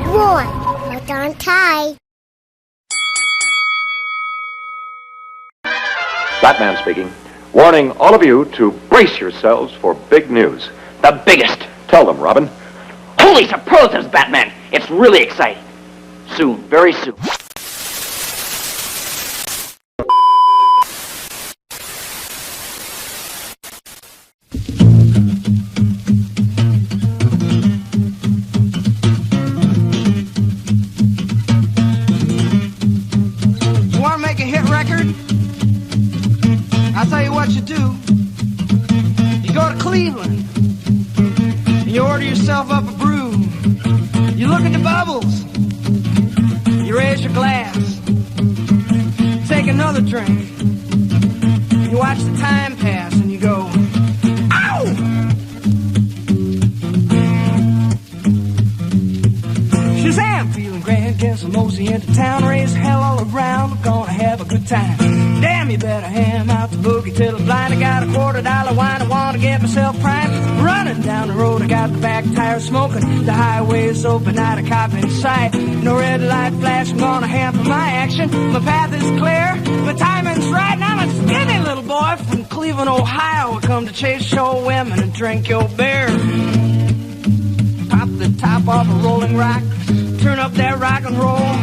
Boy, hold on tight. Batman speaking. Warning all of you to brace yourselves for big news. The biggest. Tell them, Robin. Holy superlatives, Batman! It's really exciting. Soon, very soon. You want to make a hit record? I'll tell you what you do. You go to Cleveland and you order yourself up a brew. You look at the bubbles. You raise your glass. Take another drink. You watch the time pass and you go, ow! Shazam! Feeling grand, guess I'm mosey into town. Raise hell all around, we're gonna have a good time. Damn, you better ham out the boogie till I'm blind. I got a $quarter wine, I wanna get myself primed. Running down the road, I got the back tire smoking. The highway's open, not a cop in sight. No red light flash, I'm gonna hamper my action. My path is clear, my timing's right. And I'm a skinny little boy from Cleveland, Ohio. I come to chase your women and drink your beer. Pop the top off a rolling rock, turn up that rock and roll.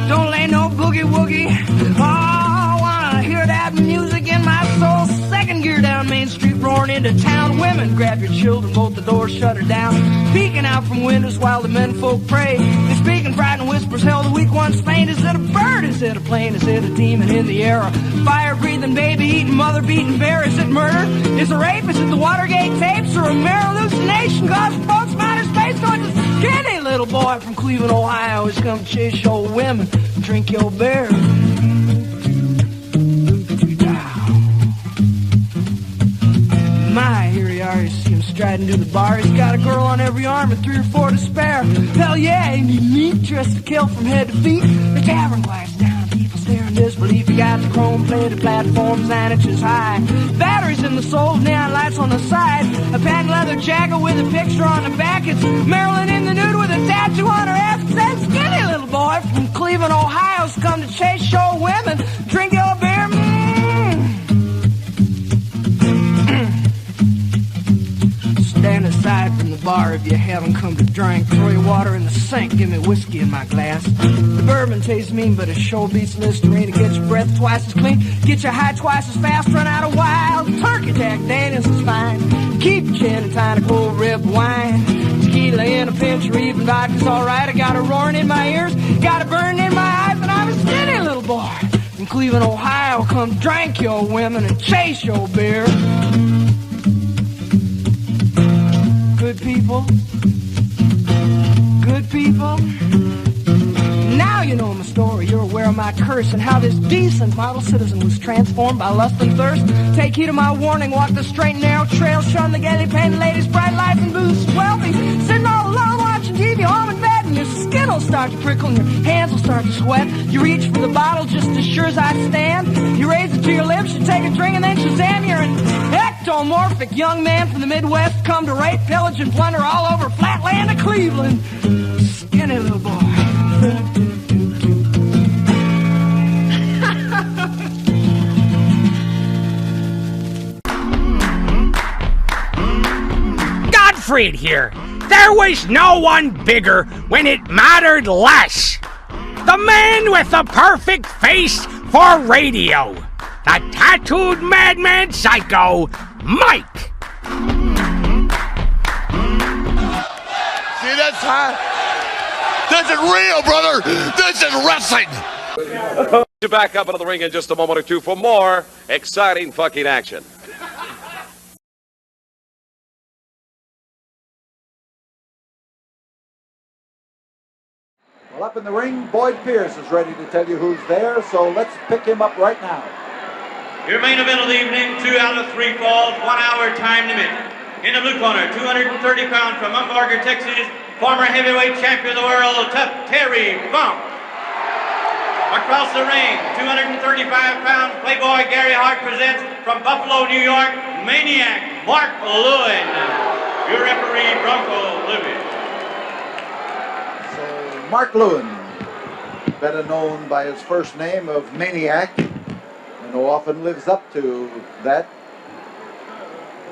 Don't lay no boogie woogie. Oh, I wanna hear that music in my soul. Second gear down Main Street, roaring into town. Women, grab your children, bolt the doors, shut her down. Peeking out from windows while the men folk pray. They speak in frightened whispers, hell, the weak ones faint. Is it a bird? Is it a plane? Is it a demon in the air? A fire-breathing, baby-eating, mother-beating bear? Is it murder? Is it rape? Is it the Watergate tapes? Or a mere hallucination? Cause folks, outer space, going to skinny little boy from Cleveland, Ohio is come chase your women, drink your beer. My, here you are, you see him striding to the bar. He's got a girl on every arm and 3 or 4 to spare. Hell yeah, ain't he neat, dressed to kill from head to feet. The tavern quiets down, people stare in disbelief. You got the chrome-plated platforms 9 inches high. Batteries in the soles, neon lights on the side. A patent leather jacket with a picture on the back. It's Marilyn in the nude with a tattoo on her ass. That skinny little boy from Cleveland, Ohio's come to chase your women, drink your beer. Stand aside from the bar if you haven't come to drink. Throw your water in the sink, give me whiskey in my glass. The bourbon tastes mean, but it sure beats Listerine. It gets your breath twice as clean, get you high twice as fast, run out of wild. Turkey Jack Daniels is fine. Keep your chin and tie a cold rib wine. Tequila in a pinch or even vodka's alright. I got a roaring in my ears, got a burning in my eyes, and I'm a skinny little boy from Cleveland, Ohio. Come drink your women and chase your beer. Good people, good people. Now you know my story, you're aware of my curse and how this decent model citizen was transformed by lust and thirst. Take heed of my warning, walk the straight and narrow trail, shun the gaily painted ladies, bright lights and booze, wealthy. Sitting all alone watching TV, home in bed, and your skin will start to prickle and your hands will start to sweat. You reach for the bottle just as sure as I stand. You raise it to your lips, you take a drink, and then Shazam, you're an ectomorphic young man from the Midwest, come to rape, pillage, and plunder all over flatland of Cleveland. Skinny little boy. Godfried here. There was no one bigger when it mattered less. The man with the perfect face for radio. The tattooed madman psycho, Mike. See, that's high. This is real, brother. This is wrestling. To back up into the ring in just a moment or two for more exciting fucking action. Well, up in the ring, Boyd Pierce is ready to tell you who's there, so let's pick him up right now. Your main event of the evening, 2 out of 3 falls, 1 hour time limit. In the blue corner, 230 pounds from Mumbarger, Texas, former heavyweight champion of the world, Tough Terry Funk. Across the ring, 235 pounds, Playboy Gary Hart presents from Buffalo, New York, Maniac Mark Lewin. Your referee, Bronco Lewin. Mark Lewin, better known by his first name of Maniac, and who often lives up to that.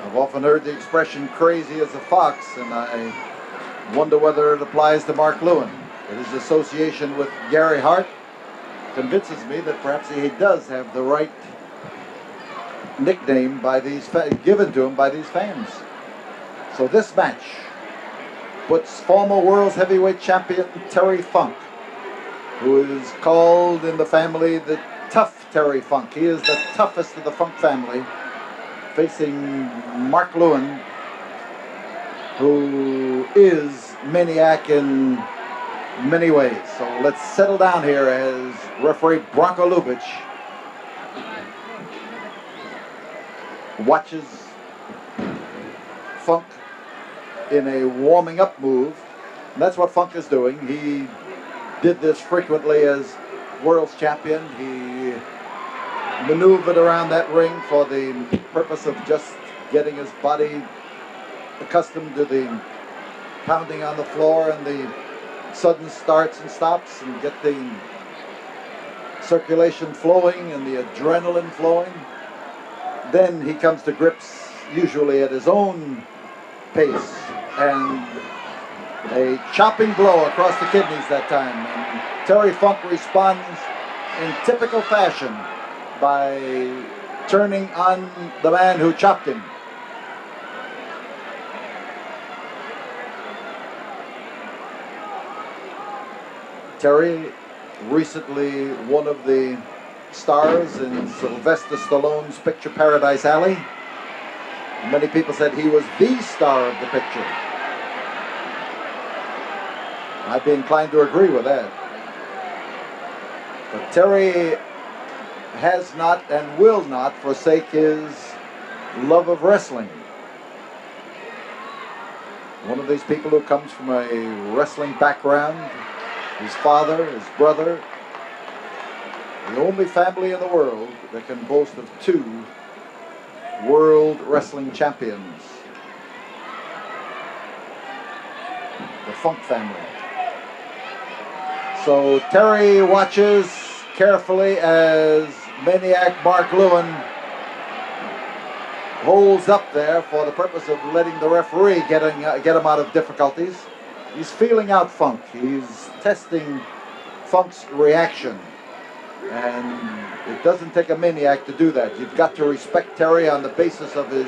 I've often heard the expression crazy as a fox, and I wonder whether it applies to Mark Lewin. His association with Gary Hart convinces me that perhaps he does have the right nickname by these given to him by these fans. So this match puts former World's Heavyweight Champion Terry Funk, who is called in the family the Tough Terry Funk. He is the toughest of the Funk family, facing Mark Lewin, who is Maniac in many ways. So let's settle down here as referee Bronco Lubitsch watches Funk in a warming up move. And that's what Funk is doing. He did this frequently as world's champion. He maneuvered around that ring for the purpose of just getting his body accustomed to the pounding on the floor and the sudden starts and stops, and get the circulation flowing and the adrenaline flowing. Then he comes to grips, usually at his own pace, and a chopping blow across the kidneys that time. And Terry Funk responds in typical fashion by turning on the man who chopped him. Terry, recently one of the stars in Sylvester Stallone's picture Paradise Alley. Many people said he was the star of the picture. I'd be inclined to agree with that. But Terry has not and will not forsake his love of wrestling. One of these people who comes from a wrestling background, his father, his brother, the only family in the world that can boast of 2 world wrestling champions. The Funk family. So Terry watches carefully as Maniac Mark Lewin holds up there for the purpose of letting the referee get him out of difficulties. He's feeling out Funk. He's testing Funk's reaction. And it doesn't take a maniac to do that. You've got to respect Terry on the basis of his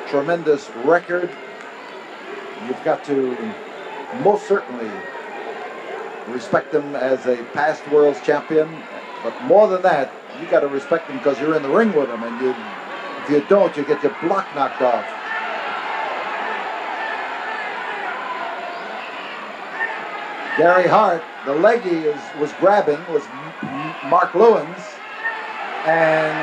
tremendous record. You've got to most certainly respect him as a past world's champion. But more than that, you got to respect him because you're in the ring with him. And if you don't, you get your block knocked off. Gary Hart, the leg he was grabbing was Mark Lewin's, and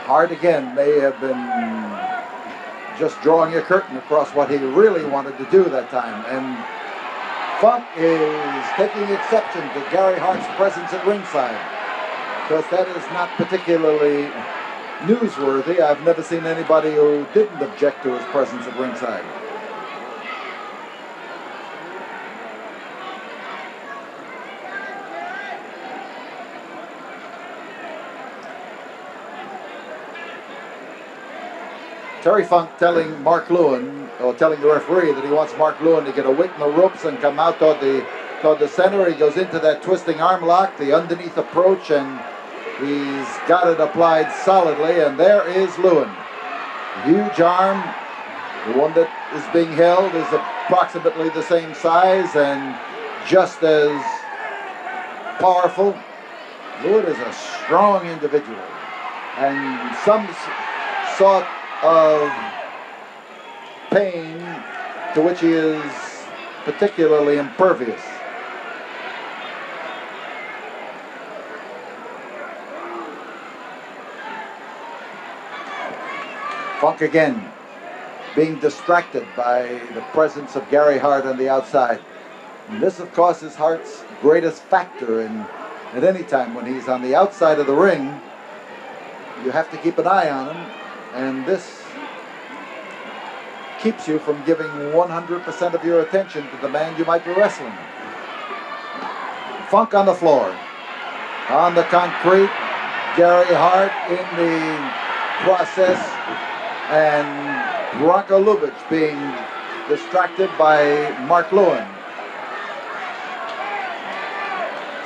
Hart again may have been just drawing a curtain across what he really wanted to do that time. And Funk is taking exception to Gary Hart's presence at ringside, because that is not particularly newsworthy. I've never seen anybody who didn't object to his presence at ringside. Terry Funk telling Mark Lewin, or telling the referee, that he wants Mark Lewin to get a wick in the ropes and come out toward the center. He goes into that twisting arm lock, the underneath approach, and he's got it applied solidly, and there is Lewin. Huge arm. The one that is being held is approximately the same size and just as powerful. Lewin is a strong individual, and some sort of pain to which he is particularly impervious. Funk again being distracted by the presence of Gary Hart on the outside. And this, of course, is Hart's greatest factor. And at any time when he's on the outside of the ring, you have to keep an eye on him. And this keeps you from giving 100% of your attention to the man you might be wrestling. Funk on the floor. On the concrete, Gary Hart in the process, and Bronco Lubitsch being distracted by Mark Lewin.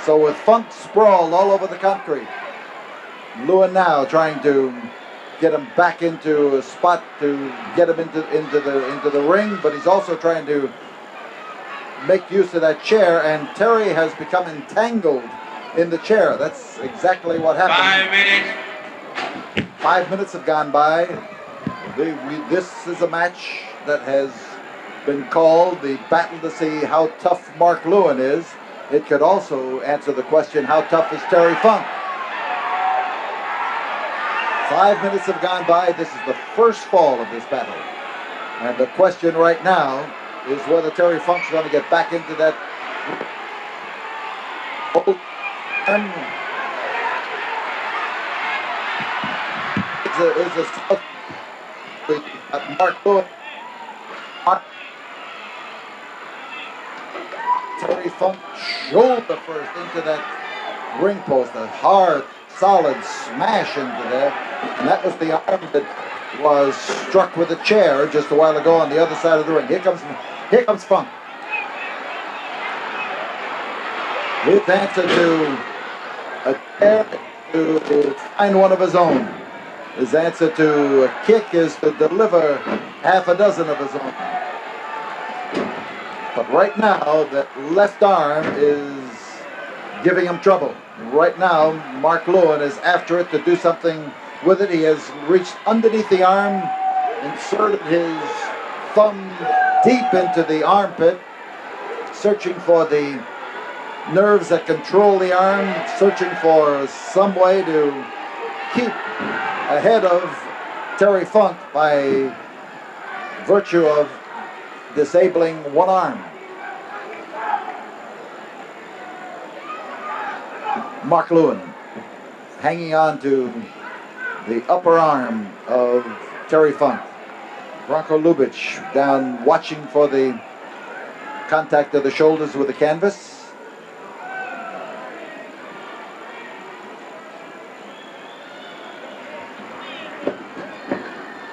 So with Funk sprawled all over the concrete, Lewin now trying to get him back into a spot to get him into the ring, but he's also trying to make use of that chair, and Terry has become entangled in the chair. That's exactly what happened. 5 minutes. 5 minutes have gone by. This is a match that has been called the battle to see how tough Mark Lewin is. It could also answer the question, how tough is Terry Funk? 5 minutes have gone by. This is the first fall of this battle. And the question right now is whether Terry Funk's going to get back into that. Mark Lewin. Terry Funk shoulder first into that ring post, a hard, solid smash into there, and that was the arm that was struck with a chair just a while ago on the other side of the ring. Here comes Funk. His answer to a chair to find one of his own. His answer to a kick is to deliver half a dozen of his own. But right now, that left arm is giving him trouble. Right now, Mark Lewin is after it to do something with it. He has reached underneath the arm, inserted his thumb deep into the armpit, searching for the nerves that control the arm, searching for some way to keep ahead of Terry Funk by virtue of disabling one arm. Mark Lewin hanging on to the upper arm of Terry Funk. Bronco Lubitsch down watching for the contact of the shoulders with the canvas.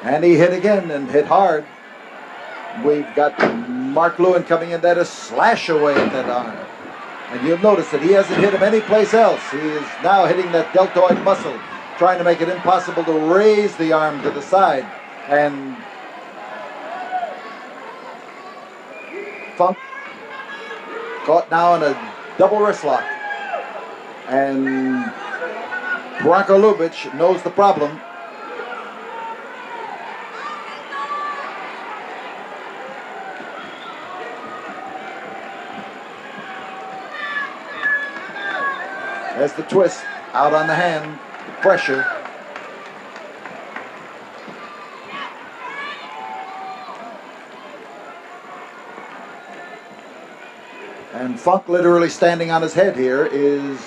And he hit again and hit hard. We've got Mark Lewin coming in there to slash away at that arm. And you'll notice that he hasn't hit him anyplace else. He is now hitting that deltoid muscle, trying to make it impossible to raise the arm to the side. And Funk caught now in a double wrist lock. And Bronco Lubitsch knows the problem. There's the twist, out on the hand, pressure. And Funk, literally standing on his head here, is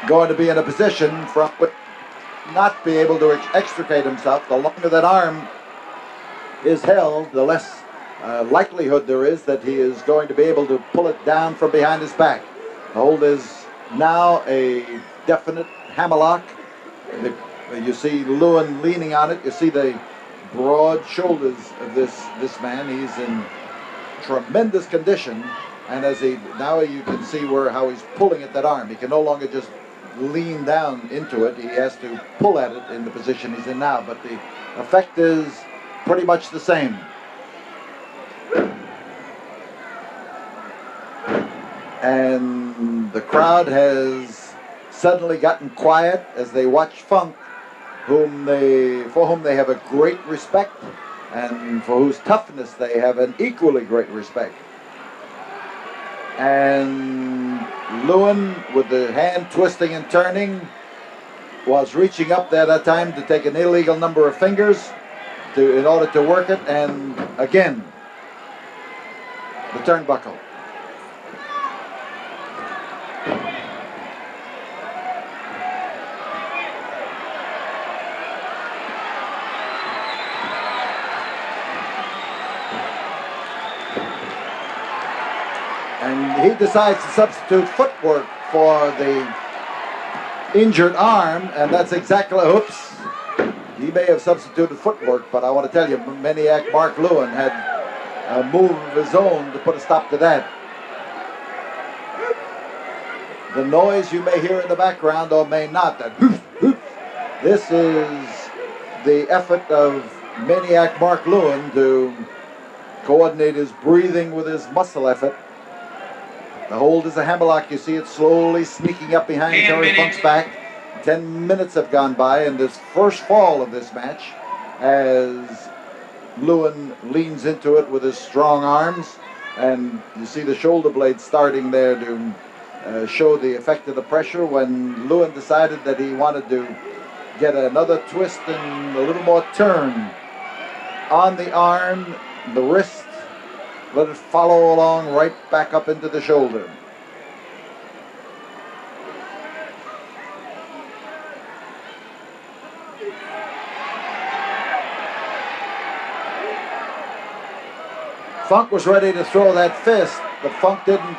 going to be in a position from which not be able to extricate himself. The longer that arm is held, the less likelihood there is that he is going to be able to pull it down from behind his back. The hold is now a definite hammerlock. You see Lewin leaning on it. You see the broad shoulders of this man. He's in tremendous condition, and now you can see how he's pulling at that arm. He can no longer just lean down into it. He has to pull at it in the position he's in now, but the effect is pretty much the same. And the crowd has suddenly gotten quiet as they watch Funk, for whom they have a great respect, and for whose toughness they have an equally great respect. And Lewin, with the hand twisting and turning, was reaching up there that time to take an illegal number of fingers in order to work it, and again, the turnbuckle. And he decides to substitute footwork for the injured arm, and that's exactly, oops, he may have substituted footwork, but I want to tell you, Maniac Mark Lewin had a move of his own to put a stop to that. The noise you may hear in the background, or may not, that this is the effort of Maniac Mark Lewin to coordinate his breathing with his muscle effort. The hold is a hammerlock. You see it slowly sneaking up behind Terry Funk's back. 10 minutes have gone by in this first fall of this match as Lewin leans into it with his strong arms, and you see the shoulder blade starting there to show the effect of the pressure when Lewin decided that he wanted to get another twist and a little more turn on the arm, the wrist, let it follow along right back up into the shoulder. Funk was ready to throw that fist, but Funk didn't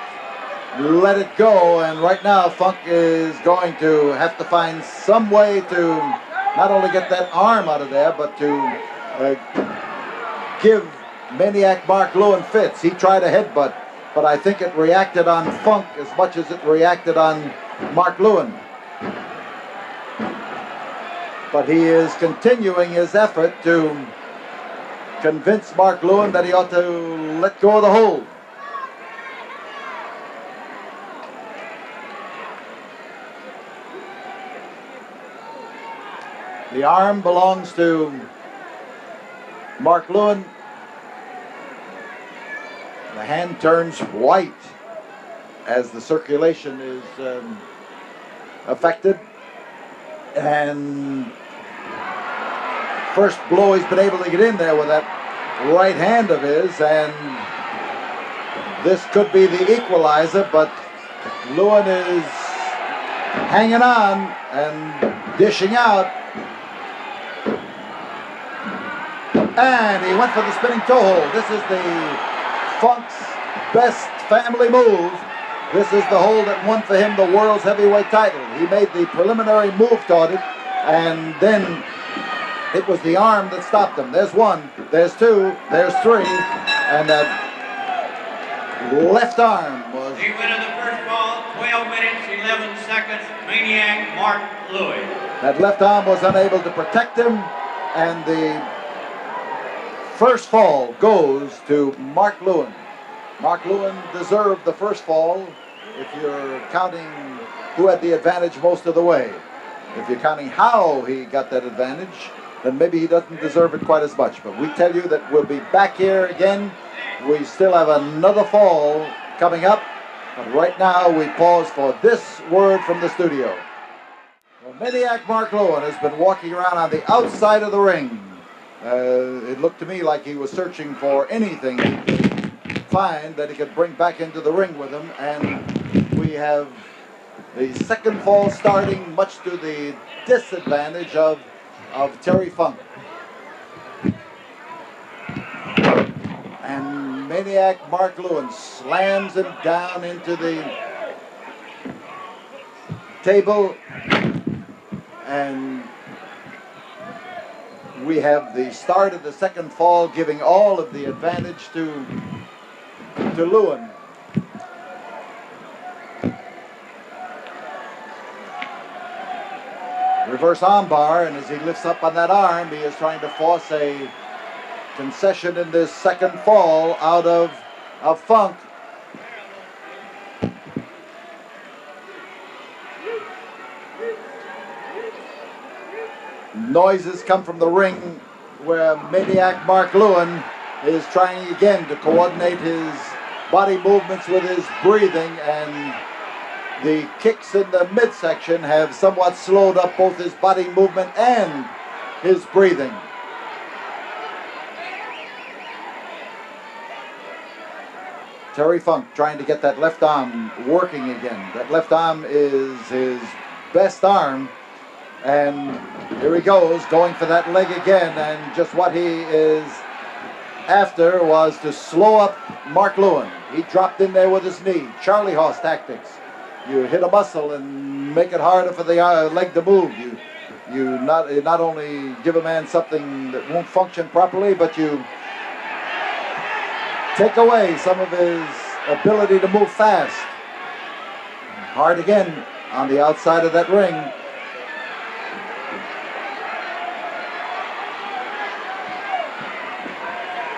let it go, and right now Funk is going to have to find some way to not only get that arm out of there, but to give Maniac Mark Lewin fits. He tried a headbutt, but I think it reacted on Funk as much as it reacted on Mark Lewin. But he is continuing his effort to convince Mark Lewin that he ought to let go of the hold. The arm belongs to Mark Lewin. The hand turns white as the circulation is affected. And first blow he's been able to get in there with that right hand of his, and this could be the equalizer, but Lewin is hanging on and dishing out. And he went for the spinning toe hold. This is the Funk's best family move. This is the hold that won for him the world's heavyweight title. He made the preliminary move toward it, and then it was the arm that stopped him. There's one, there's two, there's three, and that left arm was... The winner of the first fall, 12 minutes, 11 seconds, Maniac Mark Lewin. That left arm was unable to protect him, and the first fall goes to Mark Lewin. Mark Lewin deserved the first fall if you're counting who had the advantage most of the way. If you're counting how he got that advantage, then maybe he doesn't deserve it quite as much. But we tell you that we'll be back here again. We still have another fall coming up. But right now we pause for this word from the studio. Well, Maniac Mark Lewin has been walking around on the outside of the ring. It looked to me like he was searching for anything he could find that he could bring back into the ring with him. And we have the second fall starting, much to the disadvantage of Terry Funk. And Maniac Mark Lewin slams him down into the table, and we have the start of the second fall giving all of the advantage to Lewin. Reverse armbar, and as he lifts up on that arm, he is trying to force a concession in this second fall out of Funk. Noises come from the ring where Maniac Mark Lewin is trying again to coordinate his body movements with his breathing, and the kicks in the midsection have somewhat slowed up both his body movement and his breathing. Terry Funk trying to get that left arm working again. That left arm is his best arm. And here he goes, going for that leg again, and just what he is after was to slow up Mark Lewin. He dropped in there with his knee. Charlie horse tactics. You hit a muscle and make it harder for the leg to move. You not only give a man something that won't function properly, but you take away some of his ability to move fast. Hard again on the outside of that ring.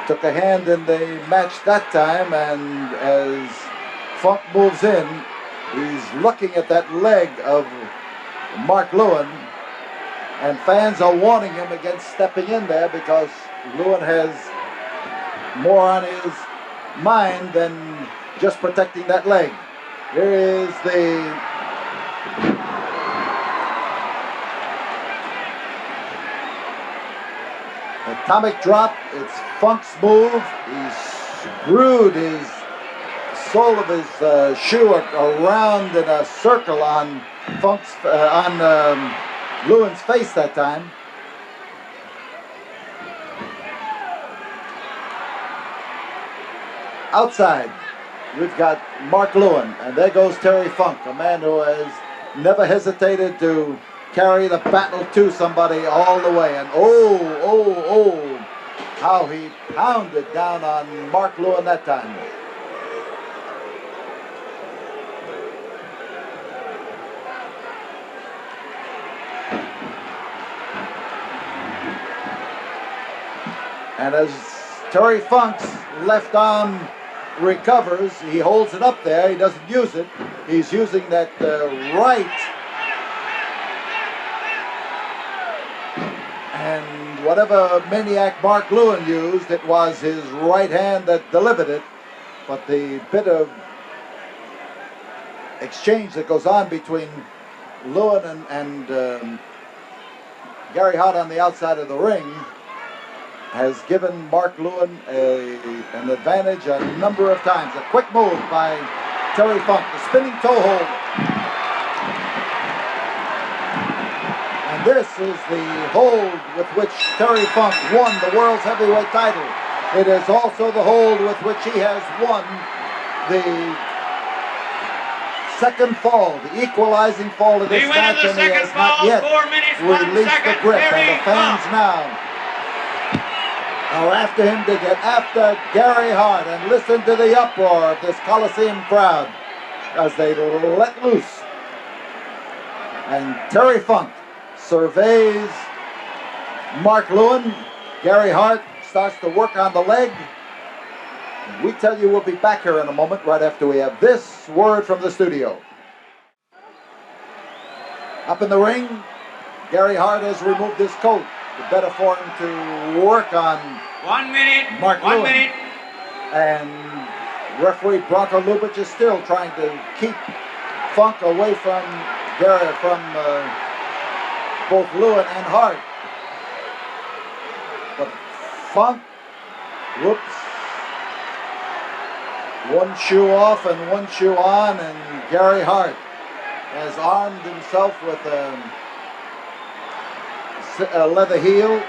Took a hand in the match that time, and as Funk moves in, he's looking at that leg of Mark Lewin, and fans are warning him against stepping in there because Lewin has more on his mind than just protecting that leg. Here is the atomic drop. It's Funk's move. He screwed his sole of his shoe around in a circle on Lewin's face that time. Outside, we've got Mark Lewin, and there goes Terry Funk, a man who has never hesitated to carry the battle to somebody all the way. And oh, how he pounded down on Mark Lewin that time. And as Terry Funk's left arm recovers, he holds it up there. He doesn't use it. He's using that right. And whatever maniac Mark Lewin used, it was his right hand that delivered it. But the bit of exchange that goes on between Lewin and Gary Hart on the outside of the ring has given Mark Lewin an advantage a number of times. A quick move by Terry Funk, the spinning toe hold. And this is the hold with which Terry Funk won the World's Heavyweight title. It is also the hold with which he has won the second fall, the equalizing fall of this match, and he has not yet released the grip. And the fans now are after him to get after Gary Hart, and listen to the uproar of this Coliseum crowd as they let loose. And Terry Funk surveys Mark Lewin. Gary Hart starts to work on the leg. We tell you we'll be back here in a moment, right after we have this word from the studio. Up in the ring, Gary Hart has removed his coat. The better for him to work on 1 minute, Mark one Lewin. minute. And referee Bronco Lubitsch is still trying to keep Funk away from both Lewin and Hart. But Funk, whoops, one shoe off and one shoe on, and Gary Hart has armed himself with a leather heel,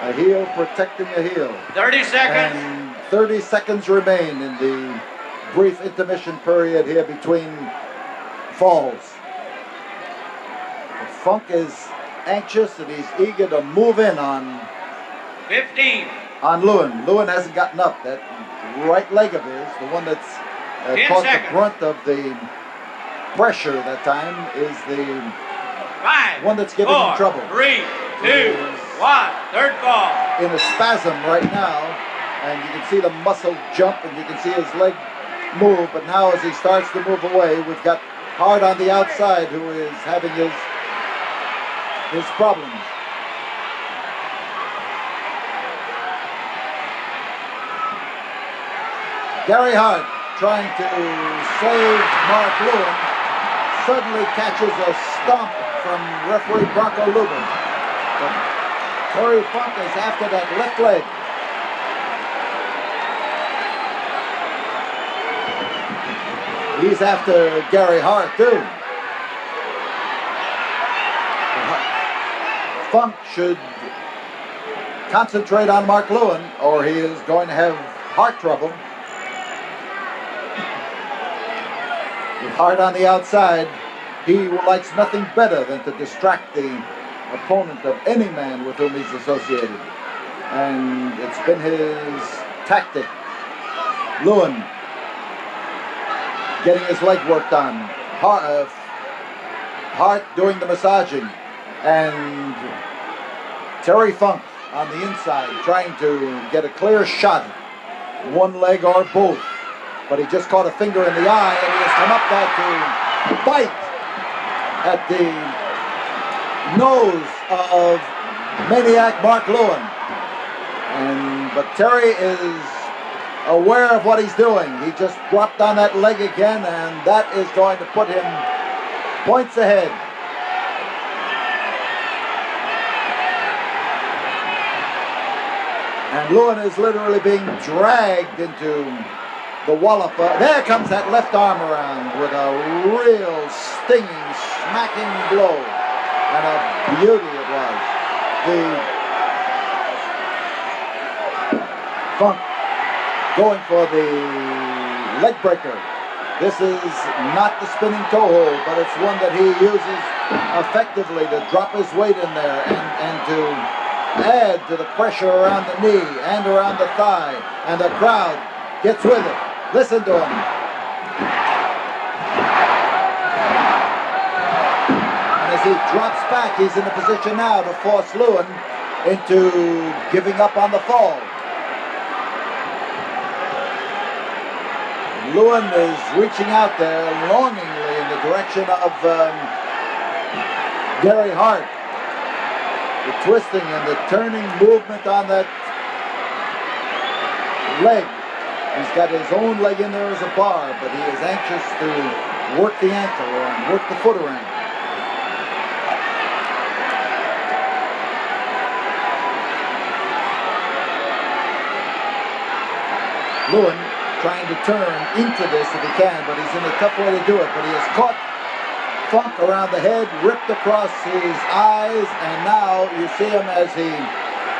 a heel protecting a heel. 30 seconds. And 30 seconds remain in the brief intermission period here between falls. But Funk is anxious and he's eager to move in on 15. On Lewin. Lewin hasn't gotten up. That right leg of his, the one that's caused the brunt of the pressure that time, is the 5, one that's giving 4, him trouble. 3, 2, 1. Third fall. In a spasm right now, and you can see the muscle jump and you can see his leg move, but now as he starts to move away, we've got Hart on the outside who is having his problems. Gary Hart, trying to save Mark Lewin, suddenly catches a stomp from referee Bronco Lubitsch. But Terry Funk is after that left leg. He's after Gary Hart too. Funk should concentrate on Mark Lewin, or he is going to have heart trouble. With Hart on the outside, he likes nothing better than to distract the opponent of any man with whom he's associated. And it's been his tactic. Lewin getting his leg worked on. Hart doing the massaging. And Terry Funk on the inside trying to get a clear shot, one leg or both. But he just caught a finger in the eye, and he has come up there to bite at the nose of Maniac Mark Lewin. But Terry is aware of what he's doing. He just dropped on that leg again, and that is going to put him points ahead. And Lewin is literally being dragged into the wallop. There comes that left arm around with a real stinging, smacking blow. And a beauty it was. The Funk going for the leg breaker. This is not the spinning toe hold, but it's one that he uses effectively to drop his weight in there and to add to the pressure around the knee and around the thigh. And the crowd gets with it. Listen to him. And as he drops back, he's in a position now to force Lewin into giving up on the fall. Lewin is reaching out there longingly in the direction of Gary Hart. The twisting and the turning movement on that leg. He's got his own leg in there as a bar, but he is anxious to work the ankle and work the foot around. Lewin trying to turn into this if he can, but he's in a tough way to do it. But he has caught Funk around the head, ripped across his eyes, and now you see him as he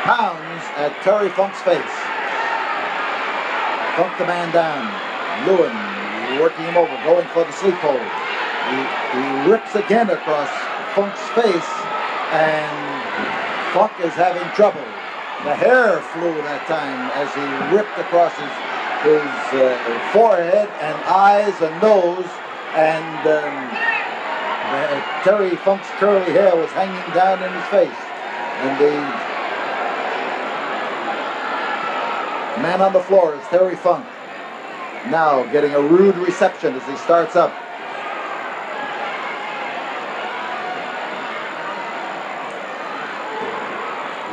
pounds at Terry Funk's face. Funk the man down. Lewin working him over, going for the sleep hold. He rips again across Funk's face, and Funk is having trouble. The hair flew that time as he ripped across his forehead and eyes and nose, and Terry Funk's curly hair was hanging down in his face. And the man on the floor is Terry Funk, now getting a rude reception as he starts up.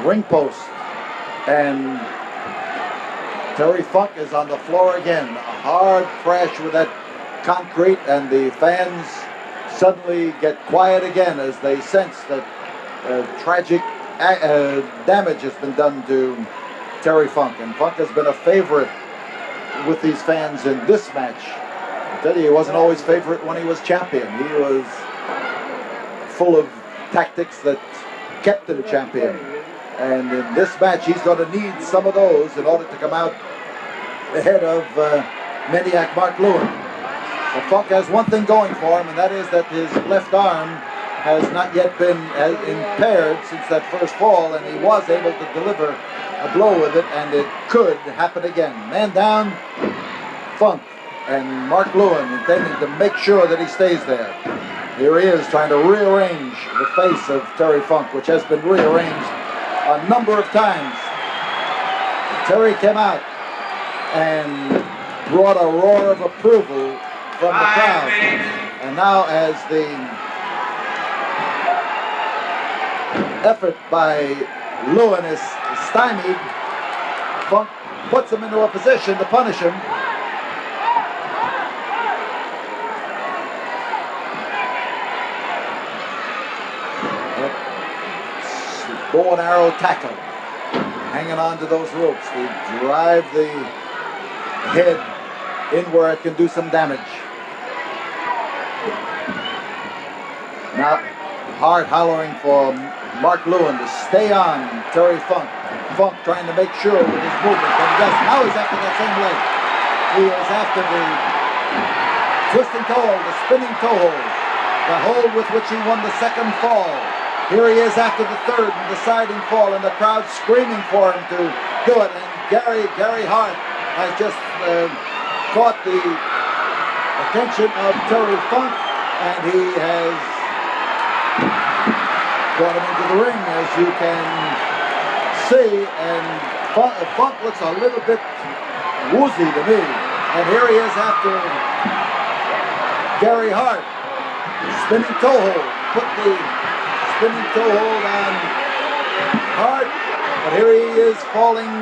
Ring post, and Terry Funk is on the floor again. A hard crash with that concrete, and the fans suddenly get quiet again as they sense that tragic damage has been done to Terry Funk. And Funk has been a favorite with these fans in this match. I tell you, he wasn't always favorite when he was champion. He was full of tactics that kept him champion. And in this match, he's going to need some of those in order to come out ahead of Maniac Mark Lewin. But Funk has one thing going for him, and that is that his left arm has not yet been impaired since that first fall, and he was able to deliver a blow with it, and it could happen again. Man down, Funk, and Mark Lewin intending to make sure that he stays there. Here he is trying to rearrange the face of Terry Funk, which has been rearranged a number of times. Terry came out and brought a roar of approval from the crowd. And now as the effort by Lewin is stymied, Funk puts him into a position to punish him. Bow and arrow tackle, hanging on to those ropes to drive the head in where it can do some damage. Now Hart hollering for Mark Lewin to stay on Terry Funk. Funk trying to make sure with his movement. And yes, now he's after that same leg. He is after the twisting toe hold, the spinning toe hold, the hold with which he won the second fall. Here he is after the third and deciding fall, and the crowd screaming for him to do it. And Gary Hart has just caught the attention of Terry Funk, and he has brought him into the ring, as you can see. And Funk looks a little bit woozy to me. And here he is after Gary Hart. Spinning toe hold. Put the spinning toe hold on Hart. But here he is falling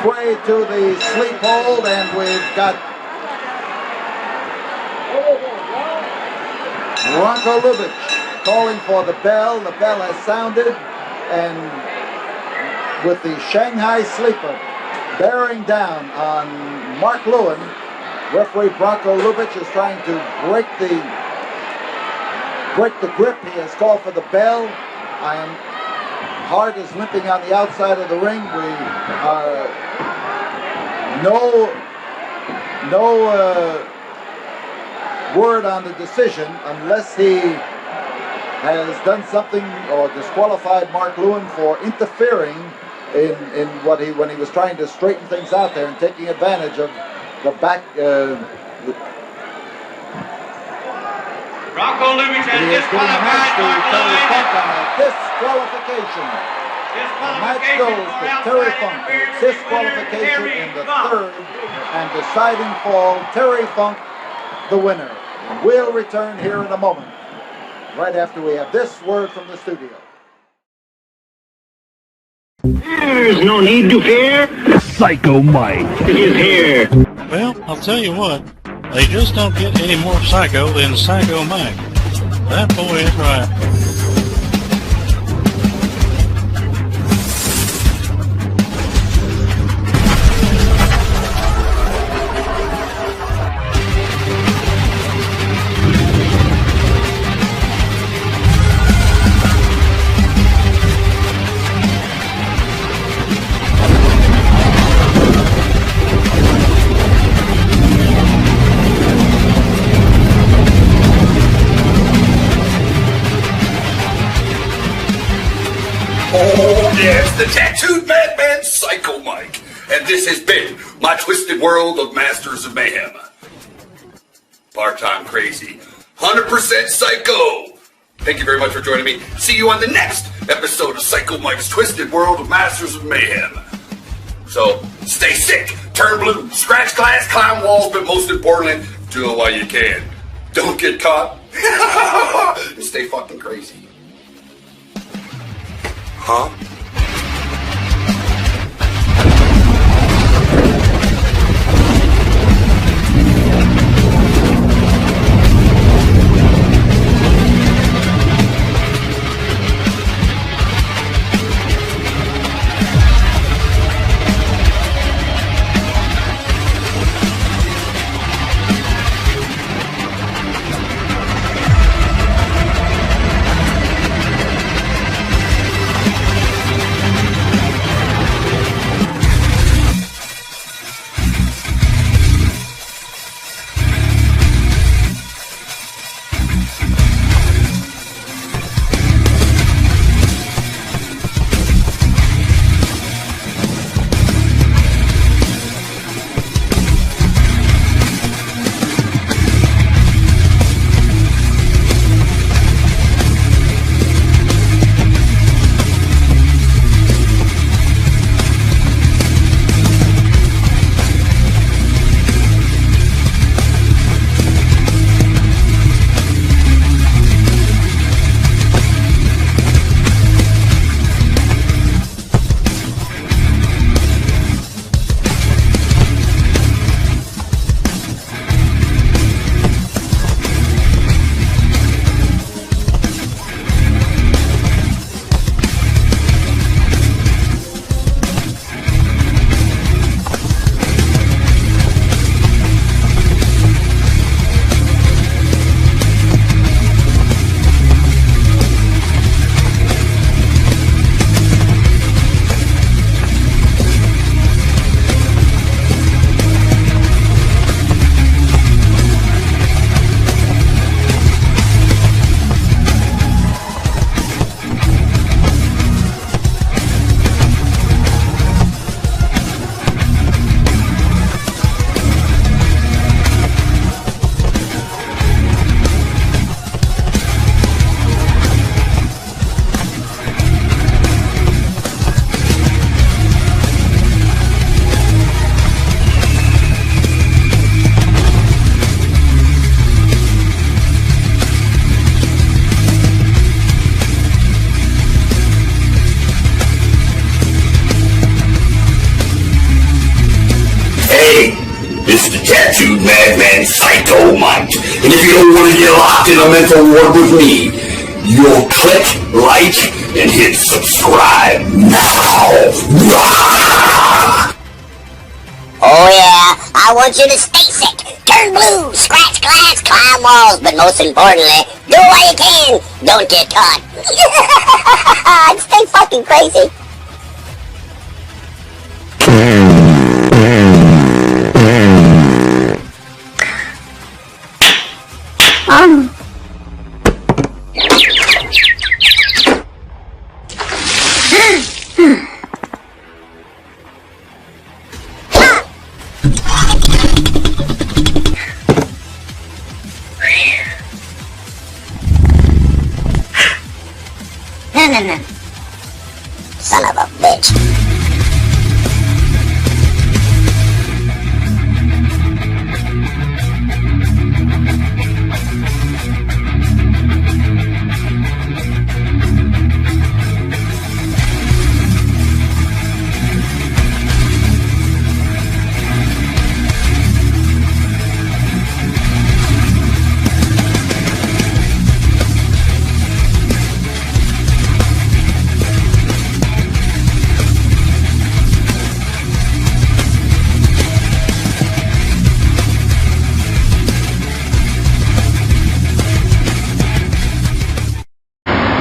prey to the sleep hold, and we've got Bronco Lubitsch calling for the bell. The bell has sounded, and with the Shanghai Sleeper bearing down on Mark Lewin, referee Bronco Lubitsch is trying to break the grip. He has called for the bell. Hart is limping on the outside of the ring. We are no word on the decision unless he has done something or disqualified Mark Lewin for interfering in when he was trying to straighten things out there and taking advantage of the back. Bronco Lubitsch has He is getting a match disqualified to Mark Terry Lewin. Funk on a disqualification. The match goes to Terry Funk. Disqualification in the third and deciding fall. Terry Funk, the winner. We'll return here in a moment, right after we have this word from the studio. There's no need to fear. Psycho Mike Is here. Well, I'll tell you what, they just don't get any more psycho than Psycho Mike. That boy is right. Yes, the tattooed madman Psycho Mike. And this has been my twisted world of Masters of Mayhem. Part-time crazy. 100% psycho. Thank you very much for joining me. See you on the next episode of Psycho Mike's Twisted World of Masters of Mayhem. So, stay sick, turn blue, scratch glass, climb walls, but most importantly, do it while you can. Don't get caught. And stay fucking crazy. Huh? Madman Psycho Mike. And if you don't want to get locked in a mental ward with me, you'll click like and hit subscribe now. Oh yeah, I want you to stay sick, turn blue, scratch glass, climb walls, but most importantly, do what you can, don't get caught. And stay fucking crazy. No. Son of a bitch.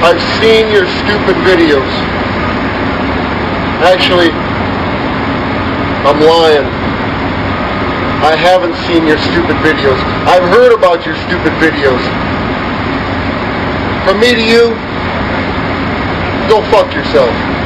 I've seen your stupid videos. Actually, I'm lying. I haven't seen your stupid videos. I've heard about your stupid videos. From me to you, go fuck yourself.